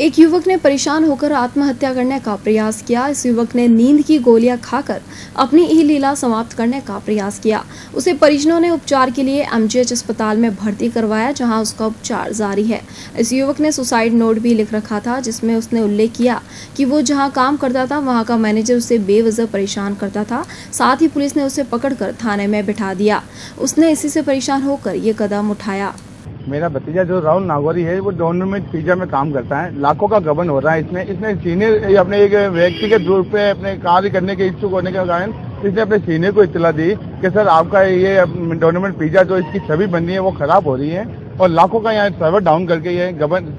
एक युवक ने परेशान होकर आत्महत्या करने का प्रयास किया। इस युवक ने नींद की गोलियां खाकर अपनी यह लीला समाप्त करने का प्रयास किया। उसे परिजनों ने उपचार के लिए एमजीएच अस्पताल में भर्ती करवाया, जहां उसका उपचार जारी है। इस युवक ने सुसाइड नोट भी लिख रखा था, जिसमें उसने उल्लेख किया कि वो जहाँ काम करता था वहाँ का मैनेजर उसे बेवजह परेशान करता था। साथ ही पुलिस ने उसे पकड़कर थाने में बिठा दिया। उसने इसी से परेशान होकर ये कदम उठाया। मेरा भतीजा जो राहुल नागौरी है वो डोनमेंट पिज्जा में काम करता है। लाखों का गबन हो रहा है इसने सीनियर अपने एक व्यक्तिगत रूप पे अपने कार्य करने के इच्छुक होने के कारण इसने अपने सीनियर को इत्तला दी कि सर आपका ये डोनमेंट पिज्जा जो इसकी छवि बनी है वो खराब हो रही है और लाखों का यहाँ सर्वर डाउन करके ये गबन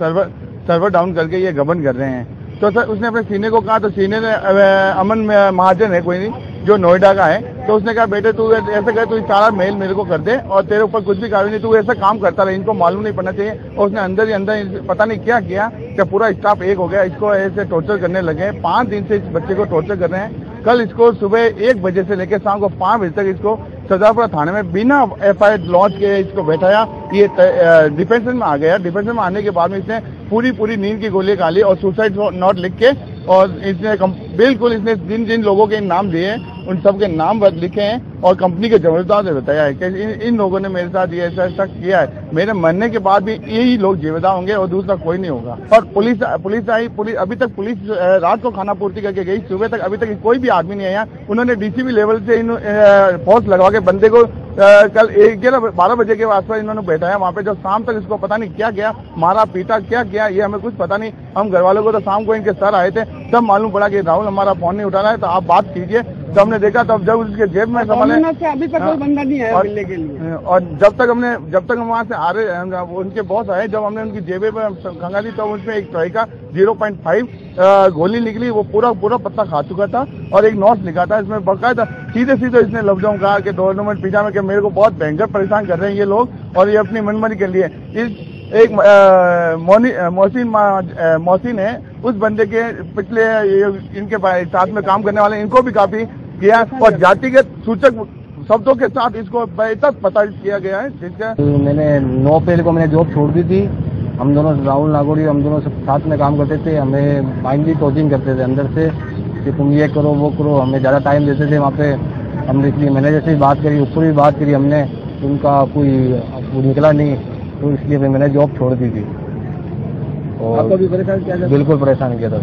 कर रहे हैं। तो सर उसने अपने सीनियर को कहा, तो सीनियर अमन महाजन है कोई नहीं जो नोएडा का है, तो उसने कहा बेटे तू ऐसा कर, तू सारा मेल मेरे को कर दे और तेरे ऊपर कुछ भी कार्रवाई नहीं, तू ऐसा काम करता रहे, इनको मालूम नहीं पड़ना चाहिए। और उसने अंदर ही अंदर पता नहीं क्या किया कि पूरा स्टाफ एक हो गया, इसको ऐसे टॉर्चर करने लगे। 5 दिन से इस बच्चे को टॉर्चर कर रहे हैं। कल इसको सुबह 1 बजे से लेकर शाम को 5 बजे तक इसको सजापुरा थाने में बिना एफआईआर लॉन्च के इसको बैठाया। ये डिफेंशन में आ गया। डिफेंशन में आने के बाद में इसने पूरी नींद की गोली खा ली और सुसाइड नोट लिख के, और इसने बिल्कुल इसने जिन लोगों के नाम दिए उन सबके नाम लिखे हैं और कंपनी के जिम्मेदार ने बताया है कि इन लोगों ने मेरे साथ ये ऐसा किया है। मेरे मरने के बाद भी यही लोग जिम्मेदार होंगे और दूसरा कोई नहीं होगा। और पुलिस आई, अभी तक पुलिस रात को खाना पूर्ति करके गई, सुबह तक अभी तक कोई भी आदमी नहीं आया। उन्होंने डीसीपी लेवल से फोर्स लगवा के बंदे को कल 11-12 बजे के आसपास इन्होंने बैठाया वहां पे, जो शाम तक इसको पता नहीं क्या किया, मारा पीटा क्या किया ये हमें कुछ पता नहीं। हम घर वालों को तो शाम को इनके सर आए थे, तब मालूम पड़ा कि राहुल हमारा फोन नहीं उठा रहा है, तो आप बात कीजिए। तो हमने देखा, तब जब उसके जेब में संभाले अभी तक कोई बंदा नहीं आया मिलने के लिए, और जब तक हम वहाँ से आ रहे उनके बॉस आए, जब हमने उनकी जेबे में खंगाली तो उसमें एक ट्राई का 0.5 गोली निकली। वो पूरा पत्ता खा चुका था और एक नोट लिखा था इसमें बकायदा सीधे इसने लफ्जों कहा कि डोनमेंट पिज्जा में कि मेरे को बहुत भयंकर परेशान कर रहे हैं ये लोग और ये अपनी मनमानी के लिए। एक मोहसिन है, उस बंदे के पिछले इनके साथ में काम करने वाले इनको भी काफी किया और जातिगत सूचक शब्दों के साथ इसको बेहतर पता किया गया है। जिसका मैंने 9 अप्रैल को मैंने जॉब छोड़ दी थी। हम दोनों राहुल नागौरी हम दोनों सब साथ में काम करते थे। हमें माइंडली कोचिंग करते थे अंदर से कि तुम ये करो वो करो, हमें ज़्यादा टाइम देते थे वहाँ पे। हमने इसलिए मैनेजर से भी बात करी, ऊपर भी बात करी हमने, उनका कोई निकला नहीं, तो इसलिए मैंने जॉब छोड़ दी थी। और आपको भी परेशान किया? बिल्कुल परेशान किया था।